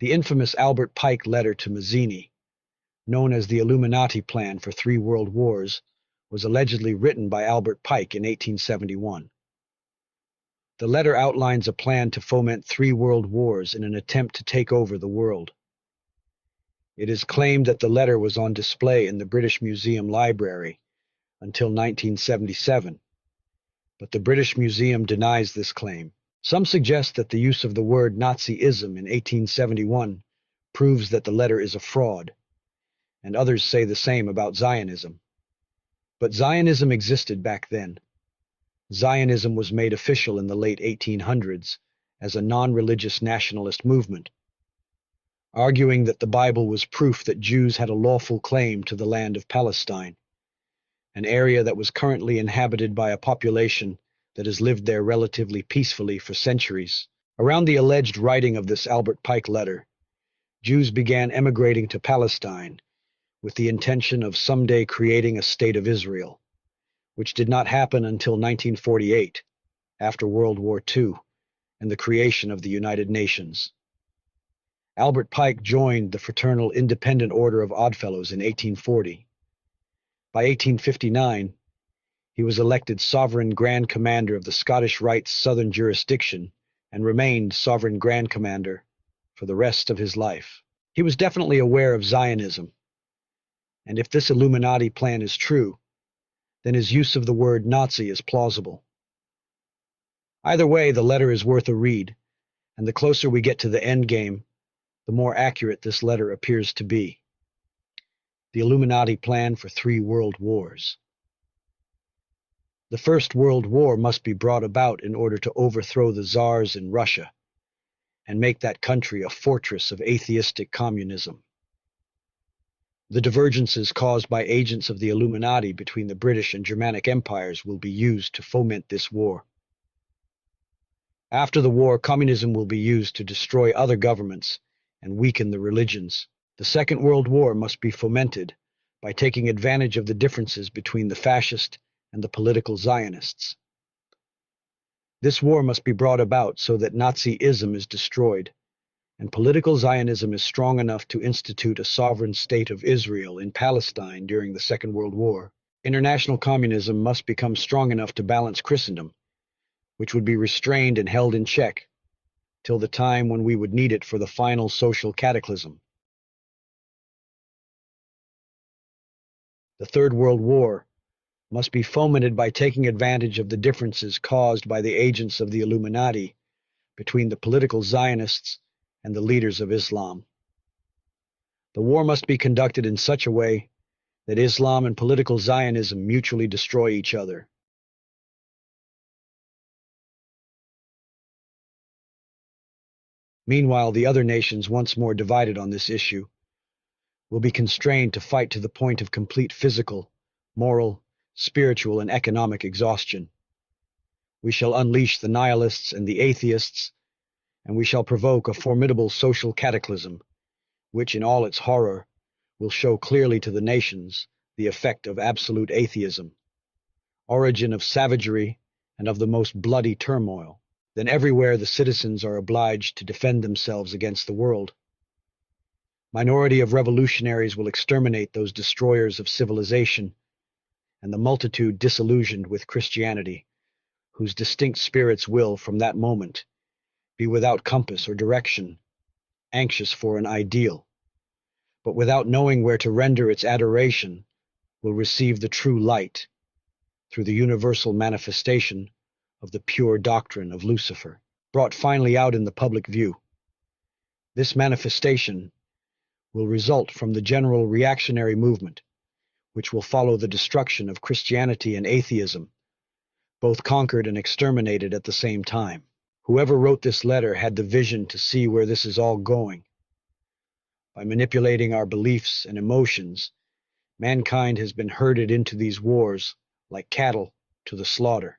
The infamous Albert Pike letter to Mazzini, known as the Illuminati plan for 3 world wars, was allegedly written by Albert Pike in 1871. The letter outlines a plan to foment 3 world wars in an attempt to take over the world. It is claimed that the letter was on display in the British Museum Library until 1977, but the British Museum denies this claim. Some suggest that the use of the word Nazism in 1871 proves that the letter is a fraud, and others say the same about Zionism. But Zionism existed back then. Zionism was made official in the late 1800s as a non-religious nationalist movement, arguing that the Bible was proof that Jews had a lawful claim to the land of Palestine, an area that was currently inhabited by a population that has lived there relatively peacefully for centuries. Around the alleged writing of this Albert Pike letter, Jews began emigrating to Palestine with the intention of someday creating a state of Israel, which did not happen until 1948, after World War II, and the creation of the United Nations. Albert Pike joined the Fraternal Independent Order of Oddfellows in 1840. By 1859, he was elected Sovereign Grand Commander of the Scottish Rite's southern jurisdiction and remained Sovereign Grand Commander for the rest of his life. He was definitely aware of Zionism, and if this Illuminati plan is true, then his use of the word Nazi is plausible. Either way, the letter is worth a read, and the closer we get to the end game, the more accurate this letter appears to be. The Illuminati plan for 3 world wars. The First World War must be brought about in order to overthrow the czars in Russia and make that country a fortress of atheistic communism. The divergences caused by agents of the Illuminati between the British and Germanic empires will be used to foment this war. After the war, communism will be used to destroy other governments and weaken the religions. The Second World War must be fomented by taking advantage of the differences between the fascist and the political Zionists. This war must be brought about so that Nazism is destroyed, and political Zionism is strong enough to institute a sovereign state of Israel in Palestine during the Second World War. International communism must become strong enough to balance Christendom, which would be restrained and held in check till the time when we would need it for the final social cataclysm. The Third World War must be fomented by taking advantage of the differences caused by the agents of the Illuminati between the political Zionists and the leaders of Islam. The war must be conducted in such a way that Islam and political Zionism mutually destroy each other. Meanwhile, the other nations, once more divided on this issue, will be constrained to fight to the point of complete physical, moral, spiritual, and economic exhaustion. We shall unleash the nihilists and the atheists, and we shall provoke a formidable social cataclysm, which in all its horror will show clearly to the nations the effect of absolute atheism, origin of savagery and of the most bloody turmoil. Then everywhere the citizens are obliged to defend themselves against the world. Minority of revolutionaries will exterminate those destroyers of civilization, and the multitude disillusioned with Christianity, whose distinct spirits will, from that moment, be without compass or direction, anxious for an ideal, but without knowing where to render its adoration, will receive the true light through the universal manifestation of the pure doctrine of Lucifer, brought finally out in the public view. This manifestation will result from the general reactionary movement, which will follow the destruction of Christianity and atheism, both conquered and exterminated at the same time. Whoever wrote this letter had the vision to see where this is all going. By manipulating our beliefs and emotions, mankind has been herded into these wars like cattle to the slaughter.